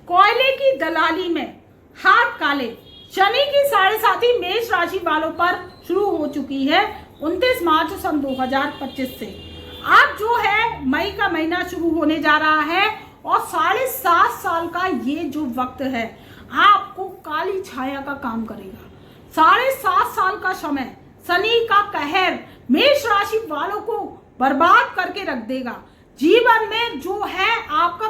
कोयले की दलाली में हाथ काले। शनि की साढ़े साथी मेष राशि वालों पर शुरू हो चुकी है 29 मार्च सन 2025 से। अब जो है मई का महीना शुरू होने जा रहा है और 7.5 साल का ये जो वक्त है आपको काली छाया का काम करेगा। 7.5 साल का समय शनि का कहर मेष राशि वालों को बर्बाद करके रख देगा। जीवन में जो है आपका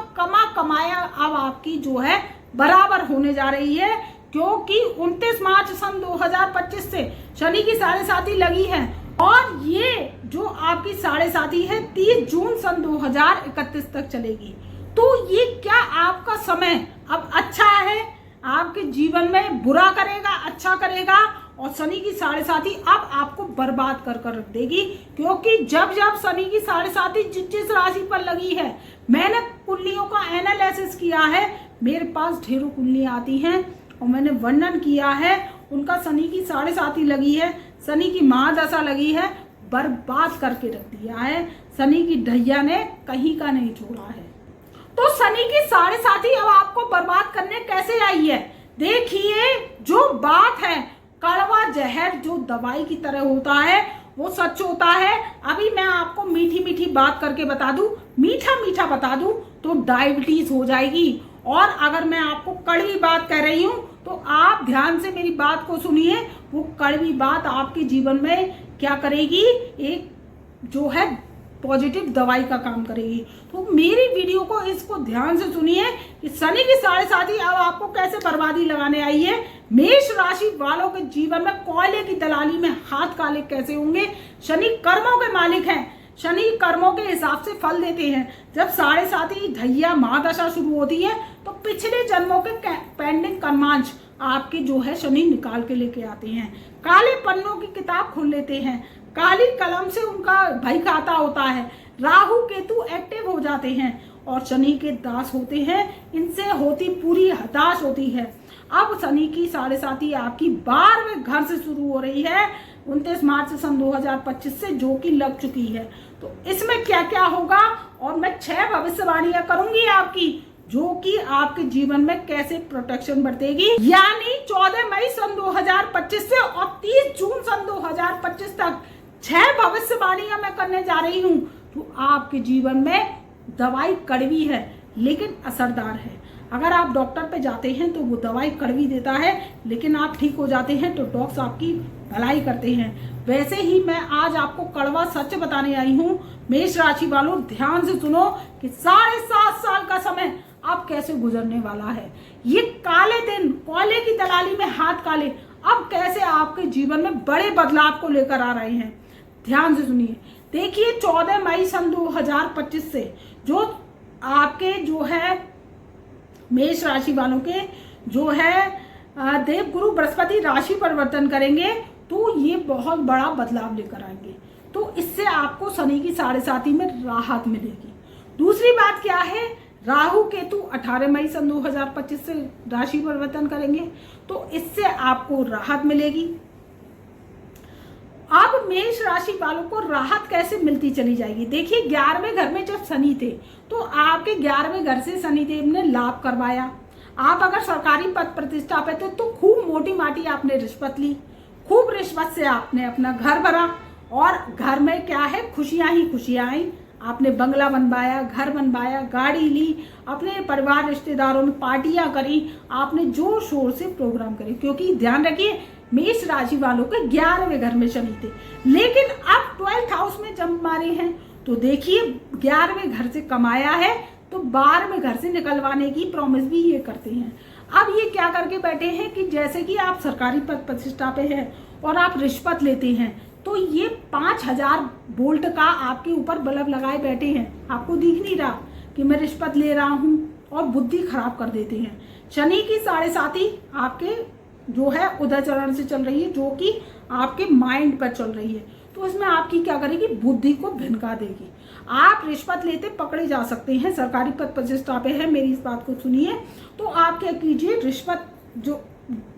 कमाया अब आपकी जो है बराबर होने जा रही है, क्योंकि 29 मार्च सन 2025 से शनि की साढ़े साथी लगी है और ये जो आपकी साढ़े साथी है 30 जून सन 2031 तक चलेगी। तो ये क्या आपका समय अब अच्छा है, आपके जीवन में बुरा करेगा, अच्छा करेगा? और शनि की साढ़े साथी अब आपको बर्बाद कर रख देगी, क्योंकि जब जब शनि की साढ़े साथी जिस राशि पर लगी है, मैंने कुंडलियों का एनालिसिस किया है, मेरे पास ढेरों कुंडलियां आती हैं और मैंने वर्णन किया है उनका शनि की साढ़े साथी लगी है, शनि की महादशा लगी है, बर्बाद करके रख दिया है। शनि की ढैया ने कहीं का नहीं छोड़ा है। तो शनि की साढ़े साथी अब आपको बर्बाद करने कैसे आई है? देखिए, जो बात है कड़वा जहर जो दवाई की तरह होता है वो सच होता है। अभी मैं आपको मीठी मीठी बात करके बता दूं, मीठा मीठा बता दूं तो डायबिटीज हो जाएगी। और अगर मैं आपको कड़वी बात कह रही हूं तो आप ध्यान से मेरी बात को सुनिए। वो कड़वी बात आपके जीवन में क्या करेगी? एक जो है पॉजिटिव दवाई का काम करेगी। तो मेरी वीडियो को इसको ध्यान से सुनिए कि शनि की साढ़े साथी अब आपको कैसे बर्बादी लगाने आई है। मेष राशि वालों के जीवन में कोयले की दलाली में हाथ काले कैसे होंगे? शनि कर्मों के मालिक हैं, शनि कर्मों के हिसाब से फल देते हैं। जब साढ़े साथी ढैया महादशा शुरू होती है तो पिछले जन्मों के पेंडिंग कर्मांश आपके जो है शनि निकाल के लेके आते हैं। काले पन्नों की किताब खोल लेते हैं, काली कलम से उनका भय खाता होता है। राहु केतु एक्टिव हो जाते हैं और शनि के दास होते हैं, इनसे होती पूरी हताश होती है। अब शनि की साढ़े साथी आपकी 12वें घर से शुरू हो रही है 29 मार्च सन 2025 से, जो कि लग चुकी है। तो इसमें क्या क्या होगा और मैं 6 भविष्यवाणियां करूंगी आपकी, जो कि आपके जीवन में कैसे प्रोटेक्शन बरतेगी। यानी 14 मई सन 2025 से और 30 जून सन 2025 तक 6 भविष्यवाणियां मैं करने जा रही हूं। तो आपके जीवन में दवाई कड़वी है लेकिन असरदार है। अगर आप डॉक्टर पे जाते हैं तो वो दवाई कड़वी देता है, लेकिन आप ठीक हो जाते हैं तो डॉक्टर आपकी भलाई करते हैं। वैसे ही मैं आज आपको कड़वा सच बताने आई हूँ। मेष राशि वालों ध्यान से सुनो कि 7.5 साल का समय अब कैसे गुजरने वाला है। ये काले दिन, कोयले की दलाली में हाथ काले, अब कैसे आपके जीवन में बड़े बदलाव को लेकर आ रहे हैं। ध्यान से सुनिए। देखिए, 14 मई सन 2025 से जो आपके जो है मेष राशि वालों के जो है देव गुरु बृहस्पति राशि परिवर्तन करेंगे, तो ये बहुत बड़ा बदलाव लेकर आएंगे। तो इससे आपको शनि की साढ़े साथी में राहत मिलेगी। दूसरी बात क्या है? राहु केतु 18 मई सन 2025 से राशि परिवर्तन करेंगे, तो इससे आपको राहत मिलेगी। अब मेष राशि वालों को राहत कैसे मिलती चली जाएगी? देखिए, 11वें घर में जब शनि थे तो आपके 11वें घर से शनिदेव ने लाभ करवाया। आप अगर सरकारी पद प्रतिष्ठा पे थे तो खूब मोटी माटी आपने रिश्वत ली, खूब रिश्वत से आपने अपना घर भरा और घर में क्या है, खुशियां ही खुशियां आई। आपने बंगला बनवाया, घर बनवाया, गाड़ी ली, अपने परिवार रिश्तेदारों में पार्टियां करी, आपने जोर शोर से प्रोग्राम करे। क्योंकि ध्यान रखिए, मेष राशि वालों के 11वें घर में शनि थे, लेकिन अब 12th हाउस में जंप मारे हैं। तो देखिए, 11वें घर से कमाया है तो 12वें घर से निकलवाने की प्रॉमिस भी ये करते हैं। अब ये क्या करके बैठे हैं कि जैसे कि आप सरकारी पद प्रतिष्ठा पे हैं और आप रिश्वत लेते हैं, तो ये 5000 वोल्ट का आपके ऊपर बल्ब लगाए बैठे हैं। आपको दिख नहीं रहा कि मैं रिश्वत ले रहा हूं, और बुद्धि खराब कर देते हैं। शनि की साढ़े साथी आपके जो है उदय चरण से चल रही है, जो कि आपके माइंड पर चल रही है। तो इसमें आपकी क्या करेगी? बुद्धि को भिनका देगी। आप रिश्वत लेते पकड़े जा सकते हैं। सरकारी पद प्रतिष्ठा पे है, मेरी इस बात को सुनिए। तो आप क्या कीजिए, रिश्वत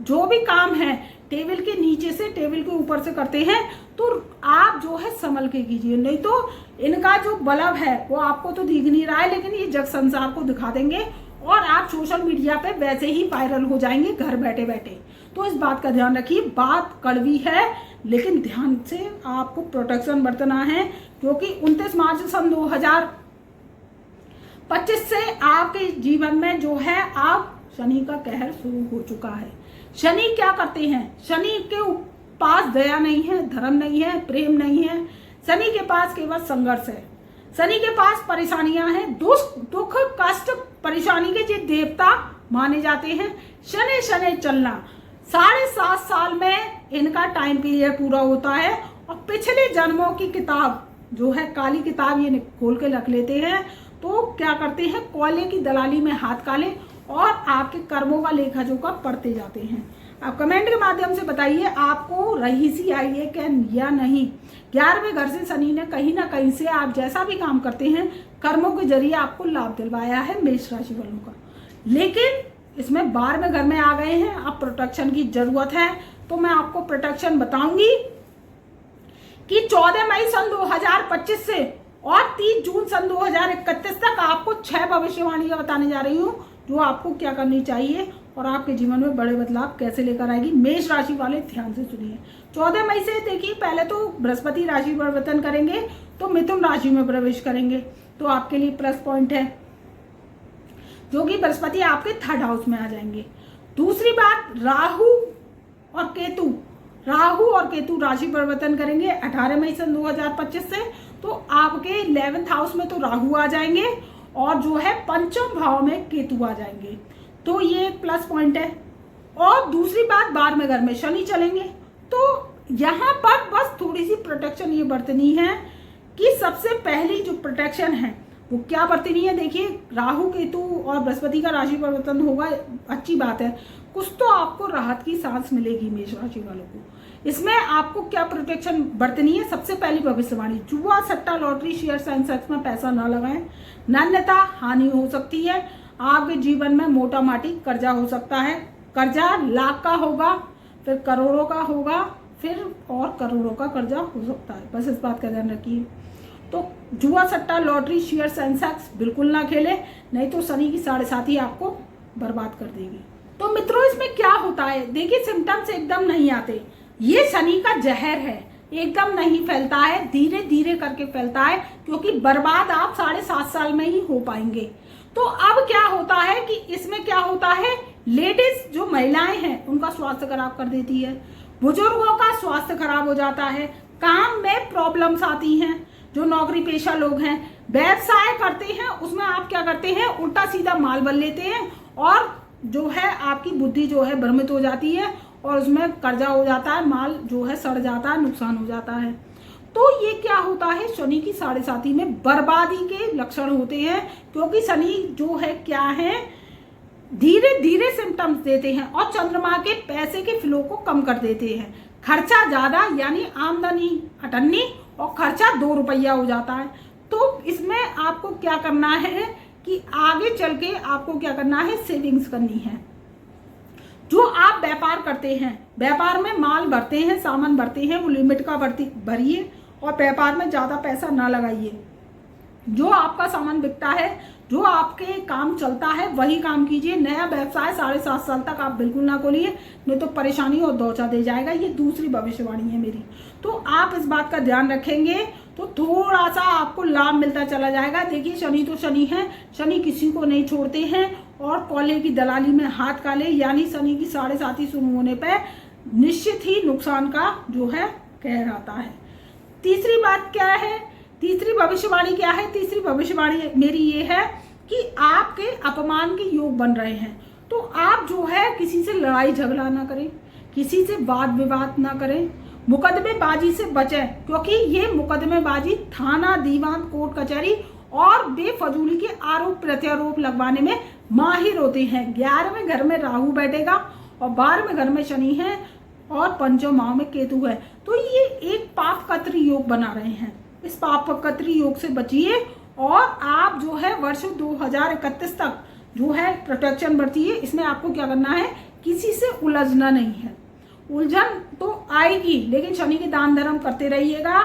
जो भी काम है टेबल के नीचे से टेबल के ऊपर से करते हैं, तो आप जो है संभल के कीजिए, नहीं तो इनका जो बल्ब है वो आपको तो दिख नहीं रहा है, लेकिन ये जग संसार को दिखा देंगे और आप सोशल मीडिया पे वैसे ही वायरल हो जाएंगे घर बैठे बैठे। तो इस बात का ध्यान रखिए, बात कड़वी है लेकिन ध्यान से आपको प्रोटेक्शन बरतना है, क्योंकि 29 मार्च सन 2025 से आपके जीवन में जो है आप शनि का कहर शुरू हो चुका है। शनि क्या करते हैं? शनि के पास दया नहीं है, धर्म नहीं है, प्रेम नहीं है। शनि के पास केवल संघर्ष है। शनि के पास परेशानियां हैं, दुख कष्ट परेशानी के जो देवता माने जाते हैं। शनि शनि चलना 7.5 साल में इनका टाइम पीरियड पूरा होता है और पिछले जन्मों की किताब जो है काली किताब ये खोल के रख लेते हैं। तो क्या करते हैं? कोयले की दलाली में हाथ काले और आपके कर्मों का लेखा जोखा पढ़ते जाते हैं। आप कमेंट के माध्यम से बताइए आपको रहीसी आई है क्या या नहीं। 11वें घर से शनि ने कहीं ना कहीं से आप जैसा भी काम करते हैं कर्मों के जरिए आपको लाभ दिलवाया है मेष राशि वालों का, लेकिन इसमें 12वें घर में आ गए हैं। अब प्रोटेक्शन की जरूरत है, तो मैं आपको प्रोटेक्शन बताऊंगी कि 14 मई सन 2025 से और 30 जून सन 2031 तक आपको 6 भविष्यवाणियां बताने जा रही हूँ जो आपको क्या करनी चाहिए और आपके जीवन में बड़े बदलाव कैसे लेकर आएगी। मेष राशि वाले ध्यान से सुनिए। 14 मई से देखिए, पहले तो बृहस्पति राशि परिवर्तन करेंगे तो मिथुन राशि में प्रवेश करेंगे, तो आपके लिए प्लस पॉइंट है, जो कि बृहस्पति आपके 3rd हाउस में आ जाएंगे। दूसरी बात, राहु और केतु राशि परिवर्तन करेंगे 18 मई सन 2025 से, तो आपके 11th हाउस में तो राहु आ जाएंगे और जो है 5वें भाव में केतु आ जाएंगे, तो ये प्लस पॉइंट है। और दूसरी बात, 12वें घर में शनि चलेंगे, तो यहाँ पर बस थोड़ी सी प्रोटेक्शन ये बरतनी है कि सबसे पहली जो प्रोटेक्शन है वो क्या बरतनी है। देखिए, राहु केतु और बृहस्पति का राशि परिवर्तन होगा, अच्छी बात है, कुछ तो आपको राहत की सांस मिलेगी मेष राशि वालों को। इसमें आपको क्या प्रोटेक्शन बरतनी है? सबसे पहली भविष्यवाणी, जुआ सट्टा लॉटरी शेयर सेंसेक्स में पैसा ना लगाएं, अन्यथा हानि हो सकती है। आपके जीवन में मोटा माटी कर्जा हो सकता है, कर्जा लाख का होगा, फिर करोड़ों का होगा, फिर और करोड़ों का कर्जा हो सकता है, बस इस बात का ध्यान रखिए। तो जुआ सट्टा लॉटरी शेयर सेंसेक्स बिल्कुल ना खेले, नहीं तो शनि की 7.5 ही आपको बर्बाद कर देगी। तो मित्रों, इसमें क्या होता है, देखिए सिम्टम्स एकदम नहीं आते, ये शनि का जहर है, एकदम नहीं फैलता है, धीरे धीरे करके फैलता है, क्योंकि बर्बाद आप 7.5 साल में ही हो पाएंगे। तो अब क्या होता है कि इसमें क्या होता है, लेडीज जो महिलाएं हैं उनका स्वास्थ्य खराब कर देती है, बुजुर्गों का स्वास्थ्य खराब हो जाता है, काम में प्रॉब्लम्स आती हैं, जो नौकरी पेशा लोग हैं, व्यवसाय करते हैं, उसमें आप क्या करते हैं, उल्टा सीधा माल बन लेते हैं और जो है आपकी बुद्धि जो है भ्रमित हो जाती है और उसमें कर्जा हो जाता है, माल जो है सड़ जाता है, नुकसान हो जाता है। तो ये क्या होता है, शनि की 7.5 में बर्बादी के लक्षण होते हैं, क्योंकि शनि जो है क्या है, धीरे धीरे सिम्टम्स देते हैं और चंद्रमा के पैसे के फ्लो को कम कर देते हैं। खर्चा ज्यादा, यानी आमदनी अठन्नी और खर्चा 2 रुपया हो जाता है। तो इसमें आपको क्या करना है कि आगे चल के आपको क्या करना है, सेविंग्स करनी है। जो आप व्यापार करते हैं, व्यापार में माल भरते हैं, सामान भरते हैं, वो लिमिट का भरिए और व्यापार में ज्यादा पैसा ना लगाइए। जो आपका सामान बिकता है, जो आपके काम चलता है, वही काम कीजिए। नया व्यवसाय 7.5 साल तक आप बिल्कुल ना खोलिए, नहीं तो परेशानी और दौचा दे जाएगा। ये दूसरी भविष्यवाणी है मेरी। तो आप इस बात का ध्यान रखेंगे तो थोड़ा सा आपको लाभ मिलता चला जाएगा। देखिए, शनि तो शनि है, शनि किसी को नहीं छोड़ते हैं और कोयले की दलाली में हाथ काले, यानी शनि की 7.5 शुरू होने पर निश्चित ही नुकसान का जो है कहर आता है। तीसरी बात क्या है, तीसरी भविष्यवाणी क्या है, तीसरी भविष्यवाणी मेरी ये है कि आपके अपमान के योग बन रहे हैं, तो आप जो है किसी से लड़ाई झगड़ा ना करें, किसी से वाद विवाद ना करें, मुकदमेबाजी से बचें, क्योंकि ये मुकदमेबाजी थाना दीवान कोर्ट कचहरी और बेफजूली के आरोप प्रत्यारोप लगवाने में माहिर होते हैं। 11वें घर में राहु बैठेगा और 12वें घर में शनि है और 5वें भाव में केतु है, तो ये एक पाप कत्री योग बना रहे हैं। इस पाप कत्री योग से बचिए और आप जो है वर्ष 2031 तक जो है प्रोटेक्शन बरतिए। इसमें आपको क्या करना है, किसी से उलझना नहीं है। उलझन तो आएगी, लेकिन शनि के दान धर्म करते रहिएगा।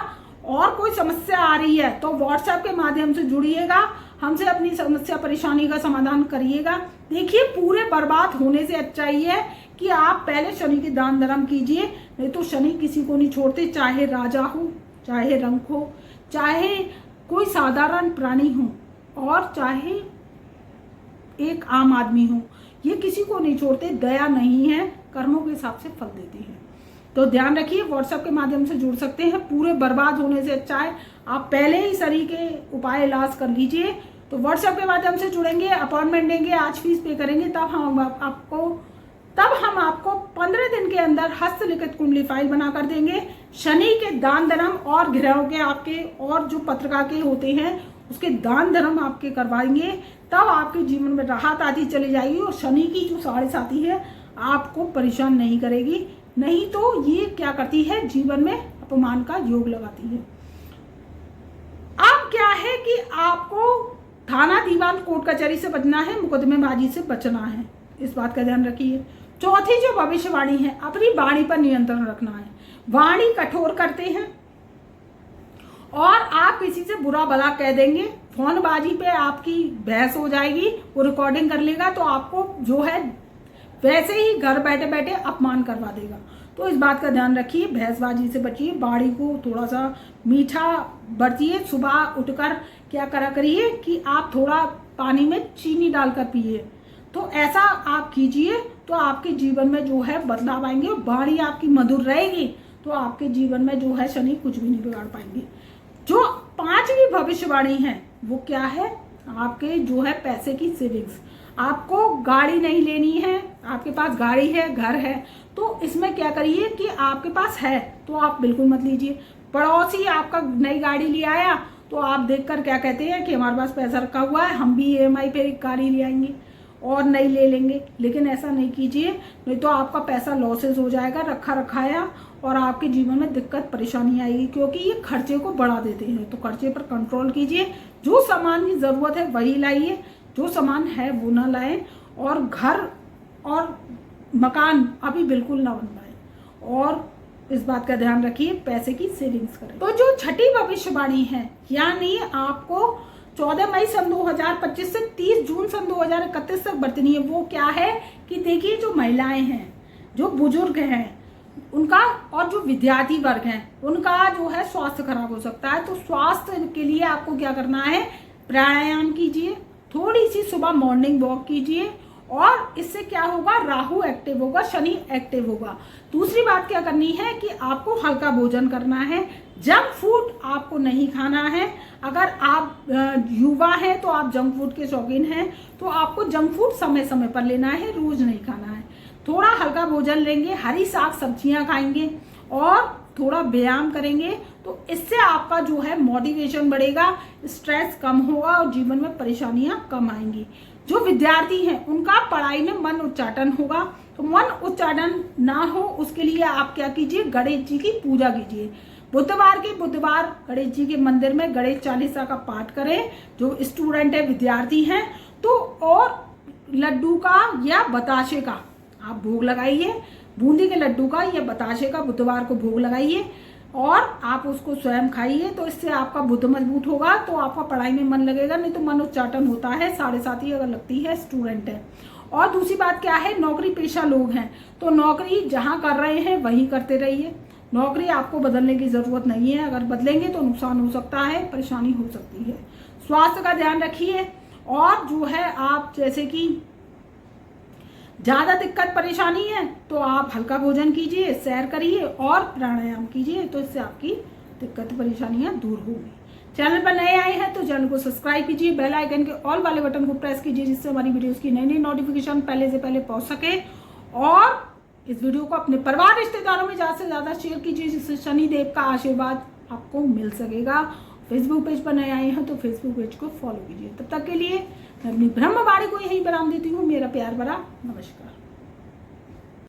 और कोई समस्या आ रही है तो व्हाट्सएप के माध्यम से जुड़िएगा, हमसे अपनी समस्या परेशानी का समाधान करिएगा। देखिए, पूरे बर्बाद होने से अच्छा ही है कि आप पहले शनि के दान धर्म कीजिए, नहीं तो शनि किसी को नहीं छोड़ते, चाहे राजा हो, चाहे रंक हो, चाहे कोई साधारण प्राणी हो, और चाहे एक आम आदमी हो, ये किसी को नहीं छोड़ते। दया नहीं है, कर्मों के हिसाब से फल देते हैं। तो ध्यान रखिए, व्हाट्सएप के माध्यम से जुड़ सकते हैं। पूरे बर्बाद होने से अच्छा है आप पहले ही शनि के उपाय इलाज कर लीजिए। तो व्हाट्सएप के माध्यम से जुड़ेंगे, अपॉइंटमेंट देंगे, आज फीस पे करेंगे, तब हम आपको 15 दिन के अंदर हस्तलिखित कुंडली फाइल बना कर देंगे। शनि के दान धर्म और ग्रहों के आपके और जो पत्रिका के होते हैं उसके दान धर्म आपके करवाएंगे, तब आपके जीवन में राहत आती चली जाएगी और शनि की जो 7.5 है आपको परेशान नहीं करेगी। नहीं तो ये क्या करती है, जीवन में अपमान का योग लगाती है। अब क्या है कि आपको थाना, दीवान, कोर्ट कचहरी से बचना है, मुकदमेबाजी से बचना है, इस बात का ध्यान रखिए। चौथी जो भविष्यवाणी है, अपनी वाणी पर नियंत्रण रखना है। वाणी कठोर करते हैं और आप किसी से बुरा भला कह देंगे, फोनबाजी पे आपकी बहस हो जाएगी, वो रिकॉर्डिंग कर लेगा तो आपको जो है वैसे ही घर बैठे बैठे अपमान करवा देगा। तो इस बात का ध्यान रखिए, बहसबाजी से बचिए, वाणी को थोड़ा सा मीठा बरतिए। सुबह उठकर क्या करा करिए कि आप थोड़ा पानी में चीनी डालकर पिए, तो ऐसा आप कीजिए तो आपके जीवन में जो है बदलाव आएंगे। वाणी आपकी मधुर रहेगी तो आपके जीवन में जो है शनि कुछ भी नहीं बिगाड़ पाएंगे। जो 5वीं भविष्यवाणी है वो क्या है, आपके जो है पैसे की सेविंग्स। आपको गाड़ी नहीं लेनी है, आपके पास गाड़ी है, घर है, तो इसमें क्या करिए कि आपके पास है तो आप बिल्कुल मत लीजिए। पड़ोसी आपका नई गाड़ी ले आया तो आप देखकर क्या कहते हैं कि हमारे पास पैसा रखा हुआ है, हम भी EMI पे गाड़ी ले आएंगे और नई ले लेंगे। लेकिन ऐसा नहीं कीजिए, नहीं तो आपका पैसा लॉसेस हो जाएगा, रखा रखाया, और आपके जीवन में दिक्कत परेशानी आएगी, क्योंकि ये खर्चे को बढ़ा देते हैं। तो खर्चे पर कंट्रोल कीजिए, जो सामान की ज़रूरत है वही लाइए, जो सामान है वो ना लाएं, और घर और मकान अभी बिल्कुल ना बनवाएं, और इस बात का ध्यान रखिए, पैसे की सेविंग्स करें। तो जो छठी भविष्यवाणी है, यानी आपको 14 मई सन 2025 से 30 जून सन 2031 तक बरतनी है, वो क्या है कि देखिए, जो महिलाएं हैं, जो बुजुर्ग हैं, उनका और जो विद्यार्थी वर्ग हैं, उनका जो है स्वास्थ्य खराब हो सकता है। तो स्वास्थ्य के लिए आपको क्या करना है, प्राणायाम कीजिए, थोड़ी सी सुबह मॉर्निंग वॉक कीजिए, और इससे क्या होगा, राहु एक्टिव होगा, शनि एक्टिव होगा। दूसरी बात क्या करनी है कि आपको हल्का भोजन करना है, जंक फूड आपको नहीं खाना है। अगर आप युवा हैं तो आप जंक फूड के शौकीन हैं तो आपको जंक फूड समय समय पर लेना है, रोज नहीं खाना है। थोड़ा हल्का भोजन लेंगे, हरी साग सब्जियां खाएंगे और थोड़ा व्यायाम करेंगे, तो इससे आपका जो है मोटिवेशन बढ़ेगा, स्ट्रेस कम होगा और जीवन में परेशानियां कम आएंगी। जो विद्यार्थी हैं उनका पढ़ाई में मन उच्चाटन होगा, तो मन उच्चाटन ना हो उसके लिए आप क्या कीजिए, गणेश जी की पूजा कीजिए। बुधवार गणेश जी के मंदिर में गणेश चालीसा का पाठ करें। जो स्टूडेंट है, विद्यार्थी हैं, तो और लड्डू का या बताशे का आप भोग लगाइए, बूंदी के लड्डू का या बताशे का बुधवार को भोग लगाइए और आप उसको स्वयं खाइए। तो इससे आपका बुद्ध मजबूत होगा, तो आपका पढ़ाई में मन लगेगा, नहीं तो मन उच्चाटन होता है, 7.5 अगर लगती है, स्टूडेंट है। और दूसरी बात क्या है, नौकरी पेशा लोग हैं तो नौकरी जहां कर रहे हैं वहीं करते रहिए। नौकरी आपको बदलने की जरूरत नहीं है, अगर बदलेंगे तो नुकसान हो सकता है, परेशानी हो सकती है। स्वास्थ्य का ध्यान रखिए, और जो है आप जैसे कि ज़्यादा दिक्कत परेशानी है तो आप हल्का भोजन कीजिए, सैर करिए और प्राणायाम कीजिए, तो इससे आपकी दिक्कत परेशानियां दूर होंगी। चैनल पर नए आए हैं तो चैनल को सब्सक्राइब कीजिए, बेल आइकन के ऑल वाले बटन को प्रेस कीजिए, जिससे हमारी वीडियोस की नई नई नोटिफिकेशन पहले से पहले पहुंच सके। और इस वीडियो को अपने परिवार रिश्तेदारों में ज़्यादा से ज़्यादा शेयर कीजिए, जिससे शनिदेव का आशीर्वाद आपको मिल सकेगा। फेसबुक पेज पर नए आए हैं तो फेसबुक पेज को फॉलो कीजिए। तब तक के लिए मैं अपनी ब्रह्मवाणी को यहीं विराम देती हूँ। मेरा प्यार भरा नमस्कार।